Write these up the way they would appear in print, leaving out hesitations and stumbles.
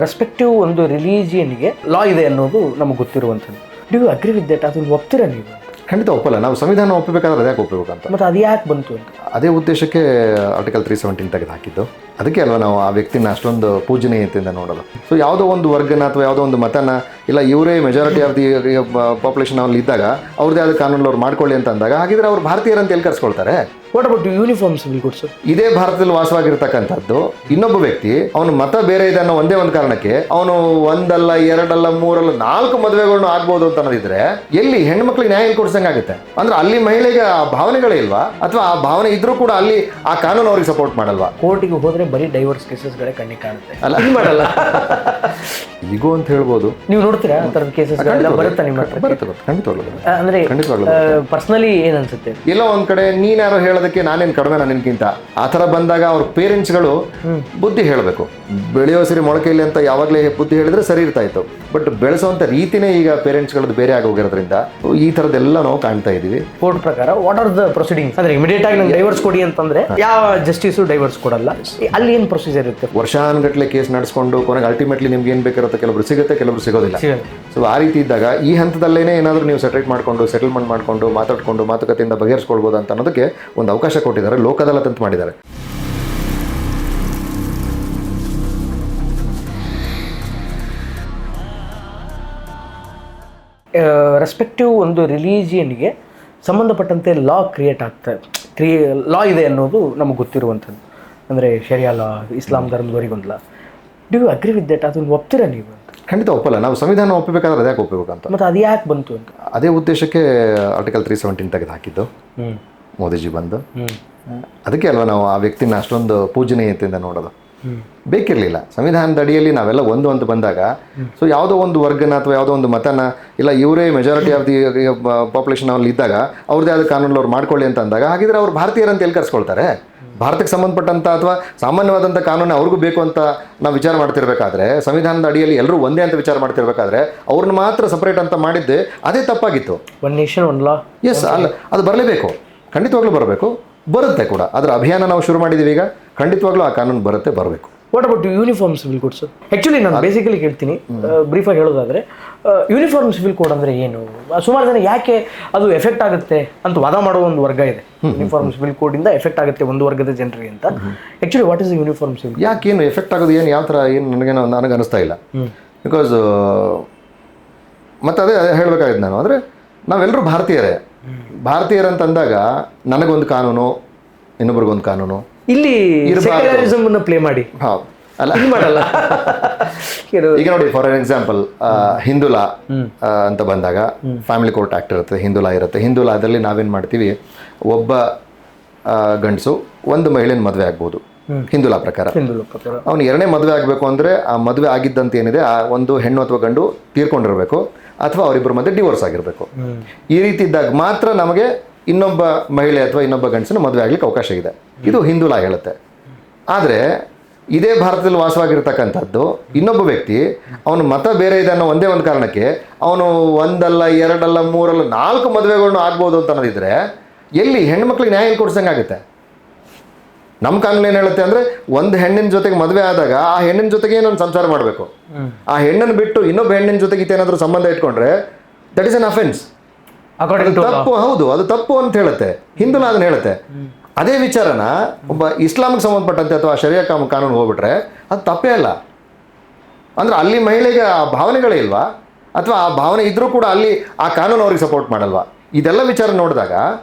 Respective ಒಂದು ರಿಲಿಜಿಯನ್ಗೆ ಲಾ ಇದೆ ಅನ್ನೋದು ನಮಗೆ ಗೊತ್ತಿರುವಂಥದ್ದು. Do you agree with that? ಅದನ್ನು ಒಪ್ತೀರಾ ನೀವು? ಖಂಡಿತ ಒಪ್ಪಲ್ಲ. ನಾವು ಸಂವಿಧಾನ ಒಪ್ಪಬೇಕಾದ್ರೆ ಅದ್ಯಾಕೆ ಒಪ್ಪಬೇಕಂತ. ಮತ್ತು ಅದು ಯಾಕೆ ಬಂತು ಅಂತ ಅದೇ ಉದ್ದೇಶಕ್ಕೆ ಆರ್ಟಿಕಲ್ 317 ತೆಗೆದು ಹಾಕಿದ್ದು. ಅದಕ್ಕೆ ಅಲ್ವಾ ನಾವು ಆ ವ್ಯಕ್ತಿನ ಅಷ್ಟೊಂದು ಪೂಜನೀಯತೆಯಿಂದ ನೋಡೋದು. ಸೊ ಯಾವುದೋ ಒಂದು ವರ್ಗನ ಅಥವಾ ಯಾವುದೋ ಒಂದು ಮತನ ಇಲ್ಲ ಇವರೇ ಮೆಜಾರಿಟಿ ಆಫ್ ದಿ ಪಾಪ್ಯುಲೇಷನ್ ಅಲ್ಲಿ ಇದ್ದಾಗ ಅವ್ರದ್ದೇ ಆದ ಕಾನೂನು ಅವ್ರು ಮಾಡ್ಕೊಳ್ಳಿ ಅಂತ ಅಂದಾಗ ಹಾಗಿದ್ರೆ ಅವ್ರು ಭಾರತೀಯರಂತ ಎಲ್ಲಿ ಕರ್ಸ್ಕೊಳ್ತಾರೆ? What about uniform civil codes? ಇದೇ ಭಾರತದಲ್ಲಿ ವಾಸವಾಗಿರ್ತಕ್ಕಂಥದ್ದು ಇನ್ನೊಬ್ಬ ವ್ಯಕ್ತಿ ಅವನ ಮತ ಬೇರೆ ಇದೆ ಅನ್ನೋ ಒಂದೇ ಒಂದು ಕಾರಣಕ್ಕೆ ಅವನು ಒಂದಲ್ಲ ಎರಡಲ್ಲ ಮೂರಲ್ಲ 4 ಮದುವೆಗಳನ್ನು ಆಗ್ಬೋದು ಅಂತ ಅನ್ನೋದಿದ್ರೆ ಎಲ್ಲಿ ಹೆಣ್ಮಕ್ಳಿಗೆ ನ್ಯಾಯ ಕೊಡ್ಸಂಗಾಗುತ್ತೆ? ಅಂದ್ರೆ ಅಲ್ಲಿ ಮಹಿಳೆಗೆ ಆ ಭಾವನೆಗಳೇ ಇಲ್ವಾ? ಅಥವಾ ಆ ಭಾವನೆ ಇದ್ರೂ ಕೂಡ ಅಲ್ಲಿ ಆ ಕಾನೂನು ಅವ್ರಿಗೆ ಸಪೋರ್ಟ್ ಮಾಡಲ್ವಾ? ಕೋರ್ಟಿಗೆ ಹೋದ್ರೆ ಬರೀ ಡೈವರ್ಸ್ ಕೇಸಸ್ಗಳೇ ಕಣ್ಣಿಗೆ ಕಾಣುತ್ತೆ. ಅಲ್ಲ ಮಾಡಲ್ಲ ಈಗೋ ಅಂತ ಹೇಳ್ಬೋದು. ನೀವು ನೋಡ್ತೀರಾ ಆ ಥರದ ಕೇಸಸ್ ಬರುತ್ತಾ ನಿಮ್ಮ ಹತ್ರ? ಬರುತ್ತೆ ಖಂಡಿತವಾಗ್ಲೂ. ಅಂದ್ರೆ ಪರ್ಸನಲಿ ಏನ್ ಅನ್ಸುತ್ತೆ? ಎಲ್ಲೋ ಒಂದ್ ಕಡೆ ನೀನ್ಯಾರೋ ಹೇಳೋದಕ್ಕೆ ನಾನೇನು ಕಡಿಮೆ ನಿನ್ಗಿಂತ ಆ ಥರ ಬಂದಾಗ ಅವ್ರ ಪೇರೆಂಟ್ಸ್ಗಳು ಬುದ್ಧಿ ಹೇಳಬೇಕು. ಬೆಳೆಯೋ ಸಿರಿ ಮೊಳಕೆಯಲ್ಲಿ ಅಂತ ಯಾವಾಗಲೇ ಬುದ್ಧಿ ಹೇಳಿದ್ರೆ ಸರಿ ಇರ್ತಾ ಇತ್ತು. ಬಟ್ ಬೆಳೆಸೋಂಥ ರೀತಿನೇ ಈಗ ಪೇರೆಂಟ್ಸ್ಗಳದ್ದು ಬೇರೆ ಆಗೋಗಿರೋದ್ರಿಂದ ಈ ಥರದ್ದೆಲ್ಲ ನಾವು ಕಾಣ್ತಾ ಇದೀವಿ. ಕೋರ್ಟ್ ಪ್ರಕಾರ ವಾಟ್ ಆರ್ ದ ಪ್ರೊಸೀಡಿಂಗ್ಸ್? ಅಂದ್ರೆ ಇಮಿಡಿಯೇಟ್ ಆಗಿ ನಂಗೆ ಡೈವರ್ಸ್ ಕೊಡಿ ಅಂತಂದ್ರೆ ಯಾವ ಜಸ್ಟಿಸು ಡೈವರ್ಸ್ ಕೊಡಲ್ಲ. ಅಲ್ಲಿ ಏನು ಪ್ರೊಸೀಜರ್ ಇರುತ್ತೆ? ವರ್ಷಾನುಗಟ್ಟಲೆ ಕೇಸ್ ನಡೆಸ್ಕೊಂಡು ಕೊನೆಗೆ ಅಲ್ಟಿಮೇಟ್ಲಿ ನಿಮ್ಗೆ ಏನು ಬೇಕಾಗುತ್ತೆ, ಕೆಲವರು ಸಿಗುತ್ತೆ, ಕೆಲವರು ಸಿಗೋದಿಲ್ಲ. ಸೊ ಆ ರೀತಿ ಇದ್ದಾಗ ಈ ಹಂತದಲ್ಲೇನೆ ಏನಾದರೂ ನೀವು ಸೆಟಲ್ಮೆಂಟ್ ಮಾಡಿಕೊಂಡು ಮಾತಾಡ್ಕೊಂಡು ಮಾತುಕತೆಯಿಂದ ಬಗೆಹರಿಸ್ಕೊಳ್ಬೋದು ಅಂತ ಅನ್ನೋದಕ್ಕೆ ಒಂದು ಅವಕಾಶ ಕೊಟ್ಟಿದ್ದಾರೆ. ಲೋಕ ಅದಾಲತ್ ಅಂತ ಮಾಡಿದ್ದಾರೆ. ರೆಸ್ಪೆಕ್ಟಿವ್ ಒಂದು ರಿಲಿಜಿಯನ್ಗೆ ಸಂಬಂಧಪಟ್ಟಂತೆ ಲಾ ಕ್ರಿಯೇಟ್ ಲಾ ಇದೆ ಅನ್ನೋದು ನಮಗೆ ಗೊತ್ತಿರುವಂಥದ್ದು. ಅಂದರೆ ಶರಿಯಾ ಲಾ, ಇಸ್ಲಾಂ ಧರ್ಮದವರಿಗೊಂದು law. Do you agree with that? ಅದನ್ನು ಒಪ್ತೀರಾ ನೀವು? ಖಂಡಿತ ಒಪ್ಪಲ್ಲ. ನಾವು ಸಂವಿಧಾನ ಒಪ್ಪಬೇಕಾದ್ರೆ ಅದ್ಯಾಕೆ ಒಪ್ಪಬೇಕಂತ. ಮತ್ತು ಅದು ಯಾಕೆ ಬಂತು ಅಂತ ಅದೇ ಉದ್ದೇಶಕ್ಕೆ ಆರ್ಟಿಕಲ್ 317 ತೆಗೆದು ಹಾಕಿದ್ದು ಮೋದಿಜಿ ಬಂದು. ಅದಕ್ಕೆ ಅಲ್ವಾ ನಾವು ಆ ವ್ಯಕ್ತಿನ ಅಷ್ಟೊಂದು ಪೂಜನೀಯತೆಯಿಂದ ನೋಡೋದು. ಬೇಕಿರಲಿಲ್ಲ. ಸಂವಿಧಾನದ ಅಡಿಯಲ್ಲಿ ನಾವೆಲ್ಲ ಒಂದು ಅಂತ ಬಂದಾಗ ಸೊ ಯಾವುದೋ ಒಂದು ವರ್ಗನ ಅಥವಾ ಯಾವುದೋ ಒಂದು ಮತನ ಇಲ್ಲ ಇವರೇ ಮೆಜಾರಿಟಿ ಆಫ್ ದಿ ಪಾಪ್ಯುಲೇಷನ್ ಅಲ್ಲಿ ಇದ್ದಾಗ ಅವ್ರದ್ದೇ ಆದ ಕಾನೂನು ಅವ್ರು ಮಾಡ್ಕೊಳ್ಳಿ ಅಂತ ಅಂದಾಗ ಹಾಗಿದ್ರೆ ಅವ್ರು ಭಾರತೀಯರಂತ ಎಲ್ಲಿ ಕರ್ಸ್ಕೊಳ್ತಾರೆ? ಭಾರತಕ್ಕೆ ಸಂಬಂಧಪಟ್ಟಂಥ ಅಥವಾ ಸಾಮಾನ್ಯವಾದಂಥ ಕಾನೂನು ಅವ್ರಿಗೂ ಬೇಕು ಅಂತ ನಾವು ವಿಚಾರ ಮಾಡ್ತಿರ್ಬೇಕಾದ್ರೆ, ಸಂವಿಧಾನದ ಅಡಿಯಲ್ಲಿ ಎಲ್ಲರೂ ಒಂದೇ ಅಂತ ವಿಚಾರ ಮಾಡ್ತಿರ್ಬೇಕಾದ್ರೆ ಅವ್ರನ್ನ ಮಾತ್ರ ಸಪ್ರೇಟ್ ಅಂತ ಮಾಡಿದ್ದೆ ಅದೇ ತಪ್ಪಾಗಿತ್ತು. ಒನ್ ನೇಷನ್ ಒನ್ ಲಾ. ಎಸ್, ಅಲ್ಲ ಅದು ಬರಲೇಬೇಕು, ಖಂಡಿತವಾಗ್ಲೂ ಬರಬೇಕು, ಬರುತ್ತೆ ಕೂಡ. ಅದರ ಅಭಿಯಾನ ನಾವು ಶುರು ಮಾಡಿದ್ದೀವಿ ಈಗ. ಖಂಡಿತವಾಗ್ಲೂ ಆ ಕಾನೂನು ಬರಬೇಕು. What about uniform civil codes? Actually ನಾನು ಬೇಸಿಕಲಿ ಕೇಳ್ತೀನಿ, ಬ್ರೀಫಾಗಿ ಹೇಳೋದಾದರೆ ಯೂನಿಫಾರ್ಮ್ ಸಿವಿಲ್ ಕೋಡ್ ಅಂದರೆ ಏನು? ಸುಮಾರು ಜನ ಯಾಕೆ ಅದು ಎಫೆಕ್ಟ್ ಆಗುತ್ತೆ ಅಂತ ವಾದ ಮಾಡೋ ಒಂದು ವರ್ಗ ಇದೆ. ಯೂನಿಫಾರ್ಮ್ ಸಿವಿಲ್ ಕೋಡಿಂದ ಎಫೆಕ್ಟ್ ಆಗುತ್ತೆ ಒಂದು ವರ್ಗದ ಜನರಿಗೆ ಅಂತ. Actually what is uniform civil? ಯಾಕೇನು ಎಫೆಕ್ಟ್ ಆಗೋದು ಏನು ಯಾವ ಥರ ಏನು ನನಗೆ ಅನಿಸ್ತಾ ಇಲ್ಲ. ಬಿಕಾಸ್ ಮತ್ತು ಅದೇ ಹೇಳಬೇಕಾಗಿದ್ದು ನಾನು. ಅಂದರೆ ನಾವೆಲ್ಲರೂ ಭಾರತೀಯರಂತಂದಾಗ ನನಗೊಂದು ಕಾನೂನು, ಇನ್ನೊಬ್ರಿಗೊಂದು ಕಾನೂನು ಇಲ್ಲಿ ಸೆಕ್ಯುಲರಿಸಮ್ ಪ್ಲೇ ಮಾಡಿ ಅಲ್ಲ ಮಾಡಲ್ಲ. ಈಗ ನೋಡಿ, ಫಾರ್ ಎಕ್ಸಾಂಪಲ್ ಹಿಂದೂ ಲಾ ಅಂತ ಬಂದಾಗ ಫ್ಯಾಮಿಲಿ ಕೋರ್ಟ್ ಆಕ್ಟ್ ಇರುತ್ತೆ, ಹಿಂದೂ ಲಾ ಇರುತ್ತೆ. ಹಿಂದೂ ಲಾದಲ್ಲಿ ನಾವೇನು ಮಾಡ್ತೀವಿ, ಒಬ್ಬ ಗಂಡಸು ಒಂದು ಮಹಿಳೆನ ಮದುವೆ ಆಗ್ಬೋದು ಹಿಂದೂ ಲಾ ಪ್ರಕಾರ. ಅವನು ಎರಡನೇ ಮದುವೆ ಆಗಬೇಕು ಅಂದರೆ ಆ ಮದುವೆ ಆಗಿದ್ದಂತ ಏನಿದೆ ಆ ಒಂದು ಹೆಣ್ಣು ಅಥವಾ ಗಂಡು ತೀರ್ಕೊಂಡಿರಬೇಕು ಅಥವಾ ಅವರಿಬ್ಬರ ಮಧ್ಯೆ ಡಿವೋರ್ಸ್ ಆಗಿರಬೇಕು. ಈ ರೀತಿ ಇದ್ದಾಗ ಮಾತ್ರ ನಮಗೆ ಇನ್ನೊಬ್ಬ ಮಹಿಳೆ ಅಥವಾ ಇನ್ನೊಬ್ಬ ಗಂಡಸನ ಮದುವೆ ಆಗ್ಲಿಕ್ಕೆ ಅವಕಾಶ ಇದೆ. ಇದು ಹಿಂದೂ ಲಾ ಹೇಳುತ್ತೆ. ಆದರೆ ಇದೇ ಭಾರತದಲ್ಲಿ ವಾಸವಾಗಿರ್ತಕ್ಕಂಥದ್ದು ಇನ್ನೊಬ್ಬ ವ್ಯಕ್ತಿ ಅವನ ಮತ ಬೇರೆ ಇದೆ ಅನ್ನೋ ಒಂದೇ ಒಂದು ಕಾರಣಕ್ಕೆ ಅವನು ಒಂದಲ್ಲ ಎರಡಲ್ಲ ಮೂರಲ್ಲ 4 ಮದುವೆಗಳನ್ನು ಆಗ್ಬೋದು ಅಂತ ಅನ್ನೋದಿದ್ರೆ ಎಲ್ಲಿ ಹೆಣ್ಮಕ್ಳಿಗೆ ನ್ಯಾಯ ಕೊಡ್ಸಂಗಾಗುತ್ತೆ? ನಮ್ಮ ಕಾನೂನು ಏನು ಹೇಳುತ್ತೆ ಅಂದರೆ ಒಂದು ಹೆಣ್ಣಿನ ಜೊತೆಗೆ ಮದುವೆ ಆದಾಗ ಆ ಹೆಣ್ಣಿನ ಜೊತೆಗೆ ಏನೊಂದು ಸಂಸಾರ ಮಾಡಬೇಕು. ಆ ಹೆಣ್ಣನ್ನು ಬಿಟ್ಟು ಇನ್ನೊಬ್ಬ ಹೆಣ್ಣಿನ ಜೊತೆಗೆ ಏನಾದರೂ ಸಂಬಂಧ ಇಟ್ಕೊಂಡ್ರೆ ದಟ್ ಇಸ್ ಅನ್ ಅಫೆನ್ಸ್. ತಪ್ಪು. ಹೌದು, ಅದು ತಪ್ಪು ಅಂತ ಹೇಳುತ್ತೆ. ಹಿಂದೂ ಲಾ ಅದನ್ನ ಹೇಳುತ್ತೆ. ಅದೇ ವಿಚಾರನ ಒಬ್ಬ ಇಸ್ಲಾಮಿಗೆ ಸಂಬಂಧಪಟ್ಟಂತೆ ಅಥವಾ ಶರಿಯಾ ಕಾನೂನು ಹೋಗ್ಬಿಟ್ರೆ ಅದು ತಪ್ಪೇ ಅಲ್ಲ. ಅಂದ್ರೆ ಅಲ್ಲಿ ಮಹಿಳೆಗೆ ಆ ಭಾವನೆಗಳೇ ಇಲ್ವಾ? ಅಥವಾ ಆ ಭಾವನೆ ಇದ್ರೂ ಕೂಡ ಅಲ್ಲಿ ಆ ಕಾನೂನು ಅವ್ರಿಗೆ ಸಪೋರ್ಟ್ ಮಾಡಲ್ವಾ? ಇದೆಲ್ಲ ವಿಚಾರ ನೋಡಿದಾಗ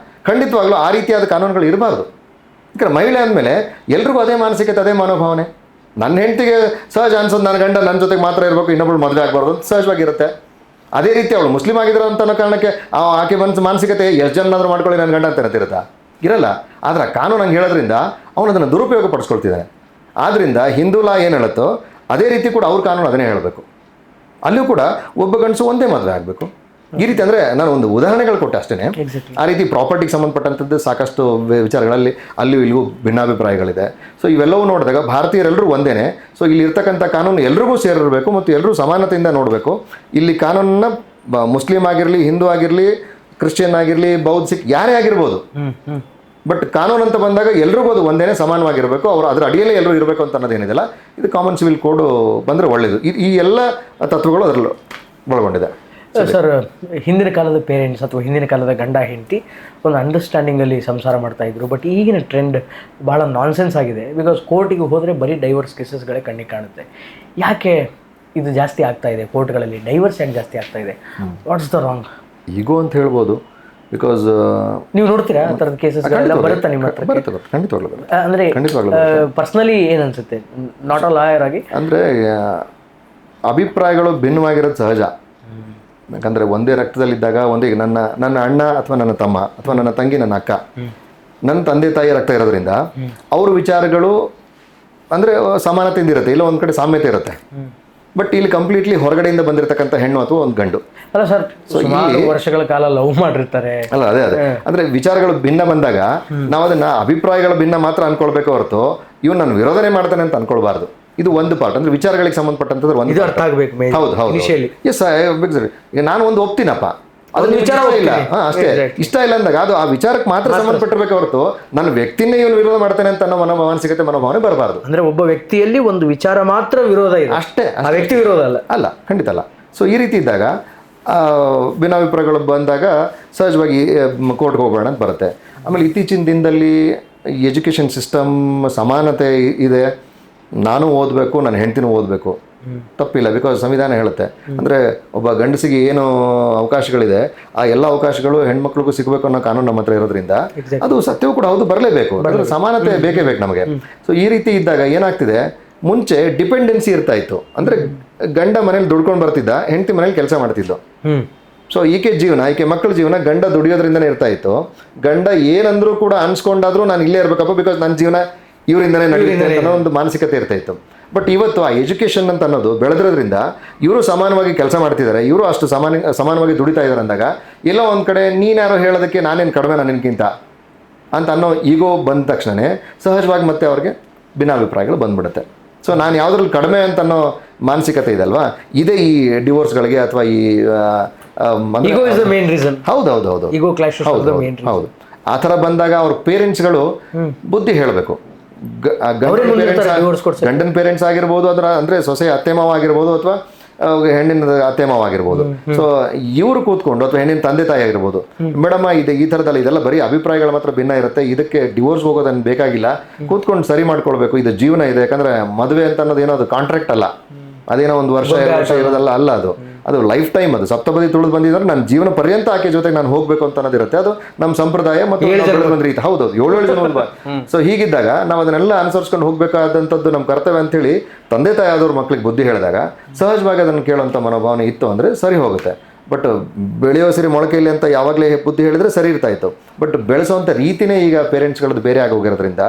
ಖಂಡಿತವಾಗ್ಲೂ ಆ ರೀತಿಯಾದ ಕಾನೂನುಗಳು ಇರಬಾರ್ದು. ಯಾಕಂದ್ರೆ ಮಹಿಳೆ ಅಂದಮೇಲೆ ಎಲ್ರಿಗೂ ಅದೇ ಮಾನಸಿಕತೆ, ಅದೇ ಮನೋಭಾವನೆ. ನನ್ನ ಹೆಂಡತಿಗೆ ಸಹಜ ಅನ್ಸೋದು ನನ್ನ ಗಂಡ ನನ್ನ ಜೊತೆಗೆ ಮಾತ್ರ ಇರಬೇಕು, ಇನ್ನೊಬ್ಳು ಮದುವೆ ಆಗಬಾರ್ದು ಅಂತ ಸಹಜವಾಗಿರುತ್ತೆ. ಅದೇ ರೀತಿ ಅವಳು ಮುಸ್ಲಿಂ ಆಗಿರೋ ಅಂತ ಅನ್ನೋ ಕಾರಣಕ್ಕೆ ಆಕೆ ಮಾನಸಿಕತೆ ಎಷ್ಟು ಜನ ಮಾಡ್ಕೊಳ್ಳಿ ನನ್ನ ಗಂಡ ಅಂತ ಇರುತ್ತಾ? ಇರಲ್ಲ. ಆದರೆ ಆ ಕಾನೂನು ಹಂಗೆ ಹೇಳೋದ್ರಿಂದ ಅವನು ಅದನ್ನು ದುರುಪಯೋಗ ಪಡಿಸ್ಕೊಳ್ತಿದ್ದಾನೆ. ಆದ್ದರಿಂದ ಹಿಂದೂ ಲಾ ಏನು ಹೇಳುತ್ತೋ ಅದೇ ರೀತಿ ಕೂಡ ಅವ್ರ ಕಾನೂನು ಅದನ್ನೇ ಹೇಳಬೇಕು. ಅಲ್ಲಿಯೂ ಕೂಡ ಒಬ್ಬ ಗಂಡಸು ಒಂದೇ ಮದುವೆ ಆಗಬೇಕು. ಈ ರೀತಿ ಅಂದರೆ ನಾನು ಒಂದು ಉದಾಹರಣೆಗಳು ಕೊಟ್ಟೆ ಅಷ್ಟೇ. ಆ ರೀತಿ ಪ್ರಾಪರ್ಟಿಗೆ ಸಂಬಂಧಪಟ್ಟಂಥದ್ದು ಸಾಕಷ್ಟು ವಿಚಾರಗಳಲ್ಲಿ ಅಲ್ಲಿಯೂ ಇಲ್ಲಿಗೂ ಭಿನ್ನಾಭಿಪ್ರಾಯಗಳಿದೆ. ಸೊ ಇವೆಲ್ಲವೂ ನೋಡಿದಾಗ ಭಾರತೀಯರೆಲ್ಲರೂ ಒಂದೇನೆ. ಸೊ ಇಲ್ಲಿ ಇರ್ತಕ್ಕಂಥ ಕಾನೂನು ಎಲ್ರಿಗೂ ಸೇರಿರಬೇಕು ಮತ್ತು ಎಲ್ಲರೂ ಸಮಾನತೆಯಿಂದ ನೋಡಬೇಕು. ಇಲ್ಲಿ ಕಾನೂನನ್ನ ಮುಸ್ಲಿಂ ಆಗಿರಲಿ, ಹಿಂದೂ ಆಗಿರಲಿ, ಕ್ರಿಶ್ಚಿಯನ್ ಆಗಿರಲಿ, ಬೌದ್ಧ, ಸಿಖ್ ಯಾರೇ ಆಗಿರ್ಬೋದು, ಬಟ್ ಕಾನೂನು ಅಂತ ಬಂದಾಗ ಎಲ್ರಿಗೂ ಅದು ಒಂದೇನೆ ಸಮಾನವಾಗಿರಬೇಕು, ಅವರು ಅದರ ಅಡಿಯಲ್ಲೇ ಎಲ್ಲರೂ ಇರಬೇಕು ಅಂತ ಅನ್ನೋದೇನಿದೆಯಲ್ಲ, ಇದು ಕಾಮನ್ ಸಿವಿಲ್ ಕೋಡ್ ಬಂದರೆ ಒಳ್ಳೆಯದು. ಈ ಎಲ್ಲ ತತ್ವಗಳು ಅದರಲ್ಲಿ ಒಳಗೊಂಡಿದೆ. ಸರ್, ಹಿಂದಿನ ಕಾಲದ ಪೇರೆಂಟ್ಸ್ ಅಥವಾ ಹಿಂದಿನ ಕಾಲದ ಗಂಡ ಹೆಂಡತಿ ಒಂದು ಅಂಡರ್ಸ್ಟ್ಯಾಂಡಿಂಗಲ್ಲಿ ಸಂಸಾರ ಮಾಡ್ತಾ ಇದ್ರು. ಬಟ್ ಈಗಿನ ಟ್ರೆಂಡ್ ಭಾಳ ನಾನ್ಸೆನ್ಸ್ ಆಗಿದೆ. ಬಿಕಾಸ್ ಕೋರ್ಟಿಗೆ ಹೋದರೆ ಬರೀ ಡೈವರ್ಸ್ ಕೇಸಸ್ಗಳೇ ಕಣ್ಣಿಗೆ ಕಾಣುತ್ತೆ. ಯಾಕೆ ಇದು ಜಾಸ್ತಿ ಆಗ್ತಾ ಇದೆ ಕೋರ್ಟ್ಗಳಲ್ಲಿ? ಡೈವರ್ಸ್ ಯಾಕೆ ಜಾಸ್ತಿ ಆಗ್ತಾ ಇದೆ? What's the wrong? ಈಗೋ ಅಂತ ಹೇಳ್ಬೋದು. ಬಿಕಾಸ್ ನೀವು ನೋಡ್ತೀರಾ ಆ ಥರದ ಕೇಸಸ್ಗಳೆಲ್ಲ ಬರುತ್ತಾ ನಿಮ್ಮ ಹತ್ರ? ಖಂಡಿತವಾಗ್ಲೂ ಅಂದರೆ ಪರ್ಸ್ನಲಿ ಏನು ಅನ್ಸುತ್ತೆ, ನಾಟ್ ಅ ಲಾಯರ್ ಆಗಿ? ಅಂದರೆ ಅಭಿಪ್ರಾಯಗಳು ಭಿನ್ನವಾಗಿರೋದು ಸಹಜ. ಯಾಕಂದರೆ ಒಂದೇ ರಕ್ತದಲ್ಲಿದ್ದಾಗ ಒಂದೇ ನನ್ನ ಅಣ್ಣ ಅಥವಾ ನನ್ನ ತಮ್ಮ ಅಥವಾ ನನ್ನ ತಂಗಿ ನನ್ನ ಅಕ್ಕ, ನನ್ನ ತಂದೆ ತಾಯಿ ರಕ್ತ ಇರೋದ್ರಿಂದ ಅವ್ರ ವಿಚಾರಗಳು ಅಂದರೆ ಸಮಾನತೆಯಿಂದ ಇರುತ್ತೆ, ಇಲ್ಲ ಒಂದು ಕಡೆ ಸಾಮ್ಯತೆ ಇರುತ್ತೆ. ಬಟ್ ಇಲ್ಲಿ ಕಂಪ್ಲೀಟ್ಲಿ ಹೊರಗಡೆಯಿಂದ ಬಂದಿರತಕ್ಕಂಥ ಹೆಣ್ಣು ಅಥವಾ ಒಂದು ಗಂಡು ಅಲ್ಲ ಸರ್, ಸುಮಾರು ವರ್ಷಗಳ ಕಾಲ ಲವ್ ಮಾಡಿರ್ತಾರೆ. ಅಲ್ಲ, ಅದೇ ಅಂದರೆ ವಿಚಾರಗಳು ಭಿನ್ನ ಬಂದಾಗ ನಾವು ಅದನ್ನ ಅಭಿಪ್ರಾಯಗಳು ಭಿನ್ನ ಮಾತ್ರ ಅನ್ಕೊಳ್ಬೇಕು ಹೊರತು ಇವ್ನು ನಾನು ವಿರೋಧನೆ ಮಾಡ್ತಾನೆ ಅಂತ ಅನ್ಕೊಳ್ಬಾರ್ದು. ಇದು ಒಂದು ಪಾರ್ಟ್, ಅಂದ್ರೆ ವಿಚಾರಗಳಿಗೆ ಸಂಬಂಧಪಟ್ಟಂತಂದ್ರೆ ಒಂದು ಅರ್ಥ ಆಗಬೇಕು. ಹೌದು ಹೌದು, ಎಸ್ ಈಗ ನಾನು ಒಂದು ಒಪ್ತೀನಪ್ಪ, ಅದನ್ನ ವಿಚಾರ ಇಲ್ಲ ಅಷ್ಟೇ, ಇಷ್ಟ ಇಲ್ಲ ಅಂದಾಗ ಅದು ಆ ವಿಚಾರಕ್ಕೆ ಮಾತ್ರ ಸಂಬಂಧಪಟ್ಟಿರ್ಬೇಕು ಹೊರತು ನನ್ನ ವ್ಯಕ್ತಿನೇ ಇವನು ವಿರೋಧ ಮಾಡ್ತಾನೆ ಅಂತ ಅನ್ನೋ ಮಾನಸಿಕತೆ ಮನೋಭಾವನೆ ಬರಬಾರ್ದು. ಅಂದ್ರೆ ಒಬ್ಬ ವ್ಯಕ್ತಿಯಲ್ಲಿ ಒಂದು ವಿಚಾರ ಮಾತ್ರ ವಿರೋಧ ಇದೆ ಅಷ್ಟೇ, ಆ ವ್ಯಕ್ತಿ ವಿರೋಧ ಅಲ್ಲ. ಅಲ್ಲ, ಖಂಡಿತ ಅಲ್ಲ. ಸೊ ಈ ರೀತಿ ಇದ್ದಾಗ ಭಿನ್ನಾಭಿಪ್ರಾಯಗಳು ಬಂದಾಗ ಸಹಜವಾಗಿ ಕೋರ್ಟ್ಗೆ ಹೋಗೋಣ ಅಂತ ಬರುತ್ತೆ. ಆಮೇಲೆ ಇತ್ತೀಚಿನ ದಿನದಲ್ಲಿ ಎಜುಕೇಷನ್ ಸಿಸ್ಟಮ್ ಸಮಾನತೆ ಇದೆ, ನಾನು ಓದಬೇಕು, ನನ್ನ ಹೆಂಡತಿನೂ ಓದಬೇಕು, ತಪ್ಪಿಲ್ಲ. ಬಿಕಾಸ್ ಸಂವಿಧಾನ ಹೇಳುತ್ತೆ. ಅಂದರೆ ಒಬ್ಬ ಗಂಡಸಿಗೆ ಏನು ಅವಕಾಶಗಳಿದೆ ಆ ಎಲ್ಲ ಅವಕಾಶಗಳು ಹೆಣ್ಮಕ್ಳಿಗೂ ಸಿಗಬೇಕು ಅನ್ನೋ ಕಾನೂನು ನಮ್ಮ ಹತ್ರ ಇರೋದ್ರಿಂದ ಅದು ಸತ್ಯವೂ ಕೂಡ ಹೌದು, ಬರಲೇಬೇಕು. ಸಮಾನತೆ ಬೇಕೇ ಬೇಕು ನಮಗೆ. ಸೊ ಈ ರೀತಿ ಇದ್ದಾಗ ಏನಾಗ್ತಿದೆ, ಮುಂಚೆ ಡಿಪೆಂಡೆನ್ಸಿ ಇರ್ತಾ ಇತ್ತು. ಅಂದರೆ ಗಂಡ ಮನೇಲಿ ದುಡ್ಕೊಂಡು ಬರ್ತಿದ್ದ, ಹೆಂಡತಿ ಮನೇಲಿ ಕೆಲಸ ಮಾಡ್ತಿದ್ದು. ಸೊ ಈಕೆ ಮಕ್ಕಳ ಜೀವನ ಗಂಡ ದುಡಿಯೋದ್ರಿಂದನೇ ಇರ್ತಾ ಇತ್ತು. ಗಂಡ ಏನಂದ್ರೂ ಕೂಡ ಅನ್ಸ್ಕೊಂಡಾದ್ರೂ ನಾನು ಇಲ್ಲೇ ಇರಬೇಕಪ್ಪ, ಬಿಕಾಸ್ ನನ್ನ ಜೀವನ ಇವರಿಂದನೇ ನಡೆಯುತ್ತೆ ಅನ್ನೋ ಒಂದು ಮಾನಸಿಕತೆ ಇರ್ತಾ ಇತ್ತು. ಬಟ್ ಇವತ್ತು ಆ ಎಜುಕೇಷನ್ ಅಂತ ಅನ್ನೋದು ಬೆಳೆದ್ರಿಂದ ಇವರು ಸಮಾನವಾಗಿ ಕೆಲಸ ಮಾಡ್ತಿದ್ದಾರೆ, ಇವರು ಅಷ್ಟು ಸಮಾನವಾಗಿ ದುಡಿತಾ ಇದ್ದಾರೆ ಅಂದಾಗ ಎಲ್ಲೋ ಒಂದು ಕಡೆ ನೀನ್ಯಾರೋ ಹೇಳೋದಕ್ಕೆ ನಾನೇನು ಕಡಿಮೆ ನಿನ್ಗಿಂತ ಅಂತ ಅನ್ನೋ ಈಗೋ ಬಂದ ತಕ್ಷಣವೇ ಸಹಜವಾಗಿ ಮತ್ತೆ ಅವ್ರಿಗೆ ಭಿನ್ನಾಭಿಪ್ರಾಯಗಳು ಬಂದ್ಬಿಡುತ್ತೆ. ಸೊ ನಾನು ಯಾವುದ್ರಲ್ಲಿ ಕಡಿಮೆ ಅಂತ ಅನ್ನೋ ಮಾನಸಿಕತೆ ಇದೆ ಅಲ್ವಾ, ಇದೇ ಈ ಡಿವೋರ್ಸ್ಗಳಿಗೆ ಅಥವಾ ಈ ಹೌದು ಹೌದು ಆ ಥರ ಬಂದಾಗ ಅವ್ರ ಪೇರೆಂಟ್ಸ್ಗಳು ಬುದ್ಧಿ ಹೇಳಬೇಕು. ಗಂಡನ ಪೇರೆಂಟ್ಸ್ ಆಗಿರ್ಬೋದು, ಅದರ ಅಂದರೆ ಸೊಸೆ ಅತ್ತೆ ಮಾವ ಆಗಿರ್ಬೋದು ಅಥವಾ ಹೆಣ್ಣಿನ ಅತ್ತೆ ಮಾವ ಆಗಿರ್ಬೋದು. ಸೊ ಇವರು ಕೂತ್ಕೊಂಡು ಅಥವಾ ಹೆಣ್ಣಿನ ತಂದೆ ತಾಯಿ ಆಗಿರ್ಬೋದು, ಮೇಡಮ್ಮ ಈ ಥರದಲ್ಲ, ಇದೆಲ್ಲ ಬರೀ ಅಭಿಪ್ರಾಯಗಳು ಮಾತ್ರ ಭಿನ್ನ ಇರುತ್ತೆ, ಇದಕ್ಕೆ ಡಿವೋರ್ಸ್ ಹೋಗೋದನ್ನು ಬೇಕಾಗಿಲ್ಲ, ಕೂತ್ಕೊಂಡು ಸರಿ ಮಾಡ್ಕೊಳ್ಬೇಕು, ಇದು ಜೀವನ ಇದೆ. ಯಾಕಂದ್ರೆ ಮದುವೆ ಅಂತ ಅನ್ನೋದು ಏನೋ ಅದು ಕಾಂಟ್ರಾಕ್ಟ್ ಅಲ್ಲ, ಅದೇನೋ ಒಂದು ವರ್ಷ ಇರೋದಲ್ಲ, ಅಲ್ಲ, ಅದು ಲೈಫ್ ಟೈಮ್. ಅದು ಸಪ್ತಪದಿ ತುಳಿದು ಬಂದಿದ್ರೆ ನನ್ನ ಜೀವನ ಪರ್ಯಂತ ಆಕೆ ಜೊತೆಗೆ ನಾನು ಹೋಗ್ಬೇಕು ಅಂತ ಅನ್ನೋದಿರುತ್ತೆ. ಅದು ನಮ್ಮ ಸಂಪ್ರದಾಯ ಮತ್ತು ಬಂದ ರೀತಿ. ಹೌದೌದು, 7 ಜನ. ಸೊ ಹೀಗಿದ್ದಾಗ ನಾವು ಅದನ್ನೆಲ್ಲ ಅನುಸರಿಸ್ಕೊಂಡು ಹೋಗ್ಬೇಕಾದಂಥದ್ದು ನಮ್ಮ ಕರ್ತವ್ಯ ಅಂತೇಳಿ ತಂದೆ ತಾಯಿ ಆದವ್ರ ಮಕ್ಳಿಗೆ ಬುದ್ಧಿ ಹೇಳಿದಾಗ ಸಹಜವಾಗಿ ಅದನ್ನು ಕೇಳೋಂಥ ಮನೋಭಾವನೆ ಇತ್ತು ಅಂದರೆ ಸರಿ ಹೋಗುತ್ತೆ. ಬಟ್ ಬೆಳೆಯೋ ಸರಿ ಮೊಳಕೆಯಲ್ಲಿ ಅಂತ ಯಾವಾಗಲೇ ಬುದ್ಧಿ ಹೇಳಿದ್ರೆ ಸರಿ ಇರ್ತಾ ಇತ್ತು. ಬಟ್ ಬೆಳೆಸೋವಂಥ ರೀತಿನೇ ಈಗ ಪೇರೆಂಟ್ಸ್ಗಳದ್ದು ಬೇರೆ ಆಗೋಗಿರೋದ್ರಿಂದ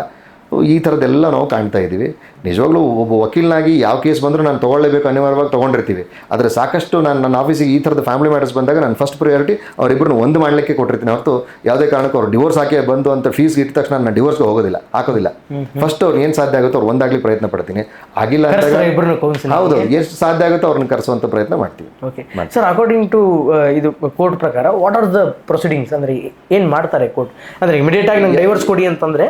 ಈ ಥರದ್ದೆಲ್ಲ ನಾವು ಕಾಣ್ತಾ ಇದ್ದೀವಿ. ನಿಜವಾಗ್ಲೂ ಒಬ್ಬ ವಕೀಲನಾಗಿ ಯಾವ ಕೇಸ್ ಬಂದರೂ ನಾನು ತೊಗೊಳ್ಳೇಬೇಕು, ಅನಿವಾರ್ಯವಾಗಿ ತೊಗೊಂಡಿರ್ತೀವಿ. ಆದರೆ ಸಾಕಷ್ಟು ನನ್ನ ಆಫೀಸಿಗೆ ಈ ಥರದ ಫ್ಯಾಮಿಲಿ ಮ್ಯಾಟರ್ಸ್ ಬಂದಾಗ ನಾನು ಫಸ್ಟ್ ಪ್ರಿಯಾರಿಟಿ ಅವರಿಬ್ಬರನ್ನ ಒಂದು ಮಾಡಲಿಕ್ಕೆ ಕೊಟ್ಟಿರ್ತೀನಿ ಹೊರತು ಯಾವುದೇ ಕಾರಣಕ್ಕೂ ಅವ್ರು ಡಿವೋರ್ಸ್ ಹಾಕಿ ಬಂದು ಅಂತ ಫೀಸ್ ಇಟ್ಟ ತಕ್ಷಣ ನಾನು ಡಿವೋರ್ಸ್ಗೆ ಹಾಕೋದಿಲ್ಲ. ಫಸ್ಟ್ ಅವ್ರು ಏನು ಸಾಧ್ಯ ಆಗುತ್ತೋ ಅವ್ರು ಒಂದಾಗಲಿ ಪ್ರಯತ್ನ ಪಡ್ತೀನಿ. ಆಗಿಲ್ಲ ಹೌದು, ಎಷ್ಟು ಸಾಧ್ಯ ಆಗುತ್ತೋ ಅವ್ರನ್ನ ಕರೆಸುವಂಥ ಪ್ರಯತ್ನ ಮಾಡ್ತೀವಿ. ಓಕೆ ಸರ್, ಅಕಾರ್ಡಿಂಗ್ ಟು ಇದು ಕೋರ್ಟ್ ಪ್ರಕಾರ ವಾಟ್ ಆರ್ ದ ಪ್ರೊಸೀಡಿಂಗ್ಸ್? ಅಂದರೆ ಏನು ಮಾಡ್ತಾರೆ ಕೋರ್ಟ್? ಅಂದರೆ ಇಮಿಡಿಯೇಟ್ ಆಗಿ ನಂಗೆ ಡೈವರ್ಸ್ ಕೊಡಿ ಅಂತಂದರೆ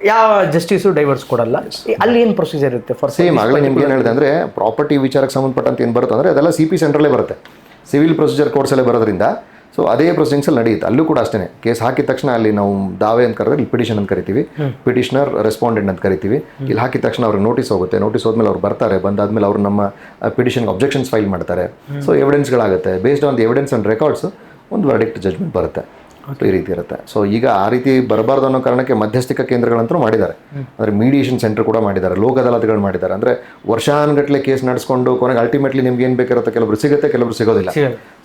ಯಾವ ಜಸ್ಟಿಸು ಡೈವರ್ಸ್ ಕೊಡಲ್ಲ, ಅಲ್ಲಿ ಏನು ಪ್ರೊಸೀಜರ್ ಇರುತ್ತೆ? ಫಾರ್ ಸೇಮ್ ಆಗಲೇ ನಿಮ್ಗೆ ಏನು ಹೇಳಿದೆ ಅಂದರೆ ಪ್ರಾಪರ್ಟಿ ವಿಚಾರಕ್ಕೆ ಸಂಬಂಧಪಟ್ಟಂತೆ ಏನು ಬರುತ್ತೆ ಅಂದರೆ ಅದೆಲ್ಲ CP ಸೆಂಟ್ರಲ್ಲೇ ಬರುತ್ತೆ, ಸಿವಿಲ್ ಪ್ರೊಸೀಜರ್ ಕೋರ್ಟ್ಸಲ್ಲೇ ಬರೋದ್ರಿಂದ. ಸೊ ಅದೇ ಪ್ರೊಸೀಡಿಂಗ್ಸಲ್ಲಿ ನಡೆಯುತ್ತೆ. ಅಲ್ಲೂ ಕೂಡ ಅಷ್ಟೇ, ಕೇಸ್ ಹಾಕಿದ ತಕ್ಷಣ ಅಲ್ಲಿ ನಾವು ದಾವೆ ಅಂತ ಕರೆದ್ರೆ ಇಲ್ಲಿ ಪಿಟಿಷನ್ ಅಂತ ಕರಿತೀವಿ, ಪಿಟಿಷನರ್ ರೆಸ್ಪಾಂಡೆಂಟ್ ಅಂತ ಕರಿತೀವಿ. ಇಲ್ಲಿ ಹಾಕಿದ ತಕ್ಷಣ ಅವ್ರಿಗೆ ನೋಟಿಸ್ ಹೋಗುತ್ತೆ, ನೋಟಿಸ್ ಹೋದ್ಮೇಲೆ ಅವ್ರು ಬರ್ತಾರೆ, ಬಂದಾದ್ಮೇಲೆ ಅವ್ರು ನಮ್ಮ ಪಿಟಿಷನ್ಗೆ ಅಬ್ಜೆಕ್ಷನ್ಸ್ ಫೈಲ್ ಮಾಡ್ತಾರೆ. ಸೊ ಎವಿಡೆನ್ಸ್ಗಳಾಗುತ್ತೆ, based on the evidence and records ಒಂದು ವರ್ಡಿಕ್ಟ್ ಜಜ್ಮೆಂಟ್ ಬರುತ್ತೆ. ಈ ರೀತಿ ಇರುತ್ತೆ. ಸೊ ಈಗ ಆ ರೀತಿ ಬರಬಾರ್ದು ಅನ್ನೋ ಕಾರಣಕ್ಕೆ ಮಧ್ಯಸ್ಥಿಕ ಕೇಂದ್ರಗಳಂತೂ ಮಾಡಿದ್ದಾರೆ, ಅಂದರೆ ಮೀಡಿಯೇಷನ್ ಸೆಂಟರ್ ಕೂಡ ಮಾಡಿದ್ದಾರೆ, ಲೋಕ ಅದಾಲತ್ಗಳು ಮಾಡಿದ್ದಾರೆ. ಅಂದರೆ ವರ್ಷಾನುಗಟ್ಟಲೆ ಕೇಸ್ ನಡೆಸ್ಕೊಂಡು ಕೊನೆಗೆ ಅಲ್ಟಿಮೇಟ್ಲಿ ನಿಮ್ಗೆ ಏನು ಬೇಕಿರುತ್ತೆ, ಕೆಲವರು ಸಿಗುತ್ತೆ, ಕೆಲವರು ಸಿಗೋದಿಲ್ಲ.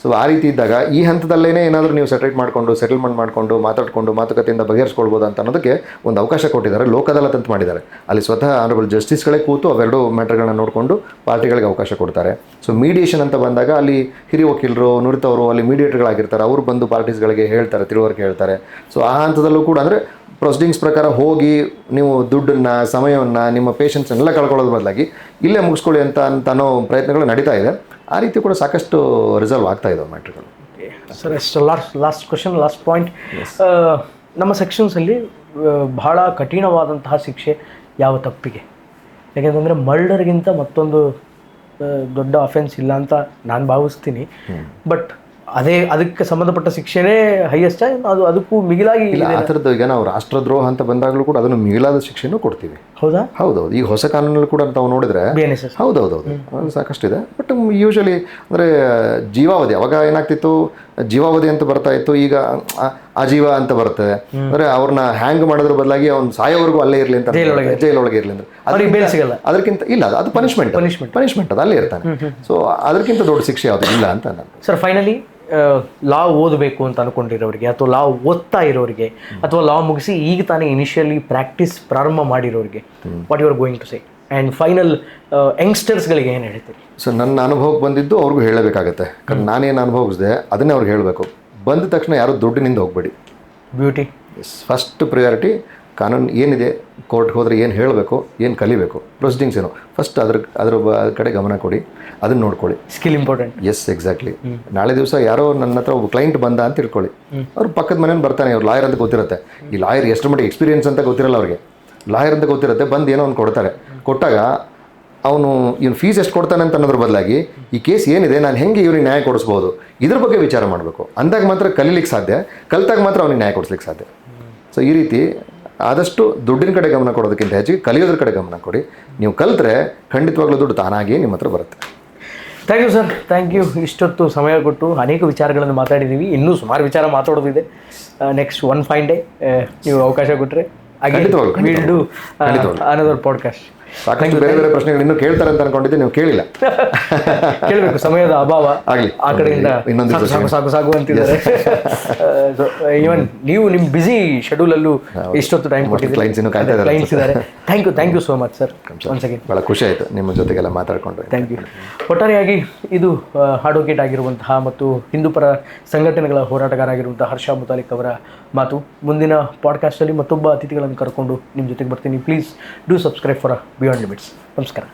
ಸೊ ಆ ರೀತಿ ಇದ್ದಾಗ ಈ ಹಂತದಲ್ಲೇ ಏನಾದರೂ ನೀವು ಸೆಟಲ್ಮೆಂಟ್ ಮಾಡಿಕೊಂಡು ಮಾತಾಡಿಕೊಂಡು ಮಾತುಕತೆಯಿಂದ ಬಗೆಹರಿಸ್ಕೊಳ್ಬೋದು ಅಂತ ಅನ್ನೋದಕ್ಕೆ ಒಂದು ಅವಕಾಶ ಕೊಟ್ಟಿದ್ದಾರೆ. ಲೋಕ ಅದಾಲತ್ ಅಂತ ಮಾಡಿದ್ದಾರೆ, ಅಲ್ಲಿ ಸ್ವತಃ ಆನರಬಲ್ ಜಸ್ಟಿಸ್ಗಳೇ ಕೂತು ಅವೆರಡು ಮ್ಯಾಟರ್ಗಳನ್ನ ನೋಡಿಕೊಂಡು ಪಾರ್ಟಿಗಳಿಗೆ ಅವಕಾಶ ಕೊಡ್ತಾರೆ. ಸೊ ಮೀಡಿಯೇಷನ್ ಅಂತ ಬಂದಾಗ ಅಲ್ಲಿ ಹಿರಿಯ ವಕೀಲರು, ನುರಿತವರು, ಅಲ್ಲಿ ಮೀಡಿಯೇಟರ್ಗಳಾಗಿರ್ತಾರೆ, ಅವರು ಬಂದು ಪಾರ್ಟೀಸ್ಗಳಿಗೆ ಹೇಳ್ತಾರೆ, ತಿಳುವಳಿಕೆ ಹೇಳ್ತಾರೆ. ಸೊ ಆ ಹಂತದಲ್ಲೂ ಕೂಡ ಅಂದರೆ ಪ್ರೊಸೀಡಿಂಗ್ಸ್ ಪ್ರಕಾರ ಹೋಗಿ ನೀವು ದುಡ್ಡನ್ನು, ಸಮಯವನ್ನು, ನಿಮ್ಮ ಪೇಷನ್ಸನ್ನೆಲ್ಲ ಕಳ್ಕೊಳ್ಳೋದ್ರ ಬದಲಾಗಿ ಇಲ್ಲೇ ಮುಗಿಸ್ಕೊಳ್ಳಿ ಅಂತ ಅನ್ನೋ ಪ್ರಯತ್ನಗಳು ನಡೀತಾ ಇದೆ. ಆ ರೀತಿ ಕೂಡ ಸಾಕಷ್ಟು ರಿಸಾಲ್ವ್ ಆಗ್ತಾ ಇದ್ದಾವೆ ಮ್ಯಾಟ್ರ್ಗಳು. Sir, last question, last point. ನಮ್ಮ ಸೆಕ್ಷನ್ಸಲ್ಲಿ ಬಹಳ ಕಠಿಣವಾದಂತಹ ಶಿಕ್ಷೆ ಯಾವ ತಪ್ಪಿಗೆ? ಯಾಕೆಂತಂದರೆ ಮರ್ಡರ್ಗಿಂತ ಮತ್ತೊಂದು ದೊಡ್ಡ ಅಫೆನ್ಸ್ ಇಲ್ಲ ಅಂತ ನಾನು ಭಾವಿಸ್ತೀನಿ. ಬಟ್ ಅದಕ್ಕೆ ಸಂಬಂಧಪಟ್ಟ ಶಿಕ್ಷೆನೇ ಹೈಯೆಸ್ಟ್, ಅದು ಅದಕ್ಕೂ ಮಿಗಿಲಾಗಿ ಇಲ್ಲ ಆ ಥರದ್ದು. ಈಗ ನಾವು ರಾಷ್ಟ್ರದ್ರೋಹ ಅಂತ ಬಂದಾಗಲೂ ಕೂಡ ಅದನ್ನು ಮಿಗಿಲಾದ ಶಿಕ್ಷೆನೂ ಕೊಡ್ತೀವಿ. ಹೌದಾ? ಹೌದೌದು. ಈಗ ಹೊಸ ಕಾನೂನಲ್ಲಿ ಕೂಡ ತಾವು ನೋಡಿದ್ರೆ BNSS ಹೌದೌದೌದು ಅದು ಸಾಕಷ್ಟಿದೆ. ಬಟ್ ಯೂಶಲಿ ಅಂದರೆ ಜೀವಾವಧಿ, ಅವಾಗ ಏನಾಗ್ತಿತ್ತು ಜೀವಾವಧಿ ಅಂತ ಬರ್ತಾ ಇತ್ತು, ಈಗ ಆಜೀವ ಅಂತ ಬರ್ತದೆ. ಅಂದರೆ ಅವ್ರನ್ನ ಹ್ಯಾಂಗ್ ಮಾಡೋದ್ರ ಬದಲಾಗಿ ಅವ್ನು ಸಾಯೋವರೆಗೂ ಅಲ್ಲೇ ಇರಲಿ ಅಂತ, ಜೈಲೊಳಗೆ ಇರಲಿ ಅಂತ. ಅದಕ್ಕಿಂತ ಇಲ್ಲ, ಅದು ಪನಿಷ್ಮೆಂಟ್ ಅದು ಅಲ್ಲೇ ಇರ್ತಾನೆ. ಸೊ ಅದಕ್ಕಿಂತ ದೊಡ್ಡ ಶಿಕ್ಷೆ ಯಾವುದು ಇಲ್ಲ ಅಂತ ನಾನು. ಸರ್ ಫೈನಲಿ ಲಾ ಓದಬೇಕು ಅಂತ ಅನ್ಕೊಂಡಿರೋರಿಗೆ, ಅಥವಾ ಲಾ ಓದ್ತಾ ಇರೋರಿಗೆ, ಅಥವಾ ಲಾ ಮುಗಿಸಿ ಈಗ ತಾನೇ ಇನಿಷಿಯಲಿ ಪ್ರಾಕ್ಟೀಸ್ ಪ್ರಾರಂಭ ಮಾಡಿರೋರಿಗೆ, what you are going to say? And final ಯಂಗ್ಸ್ಟರ್ಸ್ಗಳಿಗೆ ಏನು ಹೇಳ್ತೀರಿ? ಸೊ ನನ್ನ ಅನುಭವಕ್ಕೆ ಬಂದಿದ್ದು ಅವ್ರಿಗೂ ಹೇಳಬೇಕಾಗತ್ತೆ. ಕಾರಣ ನಾನೇನು ಅನುಭವಿಸಿದೆ ಅದನ್ನೇ ಅವ್ರಿಗೆ ಹೇಳಬೇಕು. ಬಂದ ತಕ್ಷಣ ಯಾರು ದುಡ್ಡಿನಿಂದ ಹೋಗಬೇಡಿ. ಬ್ಯೂಟಿ ಫಸ್ಟ್ ಪ್ರಿಯಾರಿಟಿ ಕಾನೂನು ಏನಿದೆ, ಕೋರ್ಟ್ಗೆ ಹೋದರೆ ಏನು ಹೇಳಬೇಕು, ಏನು ಕಲಿಬೇಕು, ಪ್ರೊಸೀಡಿಂಗ್ಸ್ ಏನು, ಫಸ್ಟ್ ಅದ್ರ ಕಡೆ ಗಮನ ಕೊಡಿ, ಅದನ್ನು ನೋಡ್ಕೊಳ್ಳಿ. Skill important. Yes exactly. ನಾಳೆ ದಿವಸ ಯಾರೋ ನನ್ನ ಹತ್ರ ಒಬ್ಬ ಕ್ಲೈಂಟ್ ಬಂದ ಅಂತ ತಿಳ್ಕೊಳ್ಳಿ, ಅವ್ರು ಪಕ್ಕದ ಮನೇಲಿ ಬರ್ತಾನೆ, ಅವ್ರು ಲಾಯರ್ ಅಂತ ಗೊತ್ತಿರುತ್ತೆ. ಈ ಲಾಯರ್ ಎಷ್ಟು ಮಟ್ಟಿಗೆ ಎಕ್ಸ್ಪೀರಿಯನ್ಸ್ ಅಂತ ಗೊತ್ತಿರಲ್ಲ ಅವ್ರಿಗೆ, ಲಾಯರ್ ಅಂತ ಗೊತ್ತಿರುತ್ತೆ. ಬಂದು ಏನೋ ಒಂದು ಕೊಡ್ತಾರೆ, ಕೊಟ್ಟಾಗ ಅವನು ಇವ್ನು ಫೀಸ್ ಎಷ್ಟು ಕೊಡ್ತಾನೆ ಅಂತ ಅನ್ನೋದ್ರ ಬದಲಾಗಿ ಈ ಕೇಸ್ ಏನಿದೆ, ನಾನು ಹೆಂಗೆ ಇವ್ರಿಗೆ ನ್ಯಾಯ ಕೊಡಿಸ್ಬೋದು, ಇದ್ರ ಬಗ್ಗೆ ವಿಚಾರ ಮಾಡಬೇಕು. ಅಂದಾಗ ಮಾತ್ರ ಕಲೀಲಿಕ್ಕೆ ಸಾಧ್ಯ, ಕಲಿತಾಗ ಮಾತ್ರ ಅವ್ನಿಗೆ ನ್ಯಾಯ ಕೊಡಿಸ್ಲಿಕ್ಕೆ ಸಾಧ್ಯ. ಸೊ ಈ ರೀತಿ ಆದಷ್ಟು ದುಡ್ಡಿನ ಕಡೆ ಗಮನ ಕೊಡೋದಕ್ಕಿಂತ ಹೆಚ್ಚಿಗೆ ಕಲಿಯೋದ್ರ ಕಡೆ ಗಮನ ಕೊಡಿ. ನೀವು ಕಲಿತ್ರೆ ಖಂಡಿತವಾಗ್ಲೂ ದುಡ್ಡು ತಾನಾಗಿ ನಿಮ್ಮ ಹತ್ರ ಬರುತ್ತೆ. Thank you sir, thank you. ಇಷ್ಟೊತ್ತು ಸಮಯ ಕೊಟ್ಟು ಅನೇಕ ವಿಚಾರಗಳನ್ನು ಮಾತಾಡಿದ್ದೀವಿ. ಇನ್ನೂ ಸುಮಾರು ವಿಚಾರ ಮಾತಾಡೋದಿದೆ. ನೆಕ್ಸ್ಟ್ ಒನ್ ಫೈನ್ ಡೇ ನೀವು ಅವಕಾಶ ಕೊಟ್ಟರೆ ವಿಲ್ ಡೂ ಅನದರ್ ಪಾಡ್ಕಾಸ್ಟ್. ಸಾಕಷ್ಟು ಬೇರೆ ಬೇರೆ ಪ್ರಶ್ನೆಗಳು ಇನ್ನೂ ಕೇಳ್ತಾರೆ ಅಂತ ಅನ್ಕೊಂಡಿದ್ದೆ, ನೀವು ಕೇಳಿಲ್ಲ. ಕೇಳಬೇಕು, ಸಮಯದ ಅಭಾವ ಆಗಲಿ, ಆ ಕಡೆಯಿಂದ ಸಾಕು ಅಂತಿದ್ದಾರೆ. ಇವನ್ ನೀವು ನಿಮ್ಮ ಬ್ಯುಸಿ ಶೆಡ್ಯೂಲಲ್ಲೂ ಇಷ್ಟೊತ್ತು ಟೈಮ್ ಕೊಟ್ಟಿದ್ದೀರಿ. ಕ್ಲೈಂಟ್ಸ್ ಇದ್ದಾರೆ. Thank you so much sir. Once again ಭಾಳ ಖುಷಿ ಆಯಿತು ನಿಮ್ಮ ಜೊತೆಗೆಲ್ಲ ಮಾತಾಡಿಕೊಂಡು. Thank you. ಒಟ್ಟಾರೆಯಾಗಿ ಇದು ಅಡ್ವೊಕೇಟ್ ಆಗಿರುವಂತಹ ಮತ್ತು ಹಿಂದೂಪರ ಸಂಘಟನೆಗಳ ಹೋರಾಟಗಾರ ಆಗಿರುವಂತಹ ಹರ್ಷ ಮುತಾಲಿಕ್ ಅವರ ಮಾತು. ಮುಂದಿನ ಪಾಡ್ಕಾಸ್ಟಲ್ಲಿ ಮತ್ತೊಬ್ಬ ಅತಿಥಿಗಳನ್ನು ಕರ್ಕೊಂಡು ನಿಮ್ಮ ಜೊತೆಗೆ ಬರ್ತೀನಿ. Please do subscribe for beyond limits. ನಮಸ್ಕಾರ.